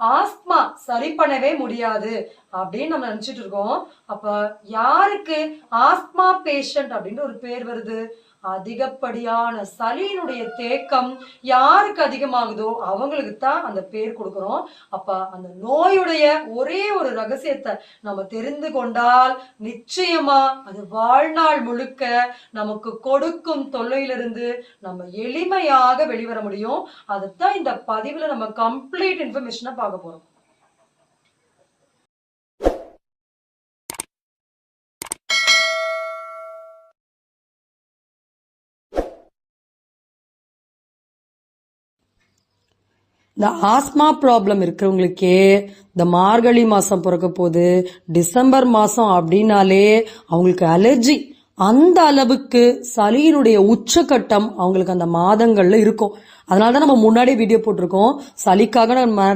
Asthma சரி பண்ணவே முடியாது அப்படின்னு நம்ம நினைச்சிட்டு இருக்கோம். அப்ப யாருக்கு ஆஸ்துமா பேஷண்ட் அப்படின்னு ஒரு பேர் வருது? அதிகப்படியான சளியினுடைய தேக்கம் யாருக்கு அதிகமாகுதோ அவங்களுக்கு தான் அந்த பேர் கொடுக்கிறோம். அப்ப அந்த நோயுடைய ஒரே ஒரு ரகசியத்தை நம்ம தெரிந்து கொண்டால் நிச்சயமா அது வாழ்நாள் முழுக்க நமக்கு கொடுக்கும் தொல்லையிலிருந்து நம்ம எளிமையாக வெளிவர முடியும். அதுதான் இந்த பதிவுல நம்ம கம்ப்ளீட் இன்ஃபர்மேஷனை பார்க்க போறோம். இந்த ஆஸ்மா ப்ராப்ளம் இருக்கிறவங்களுக்கே இந்த மார்கழி மாசம் பிறக்க போது டிசம்பர் மாசம் அப்படின்னாலே அவங்களுக்கு அலர்ஜி அந்த அளவுக்கு சளியினுடைய உச்சகட்டம் அவங்களுக்கு அந்த மாதங்கள்ல இருக்கும். அதனாலதான் நம்ம முன்னாடி வீடியோ போட்டிருக்கோம். சளிக்காக நம்ம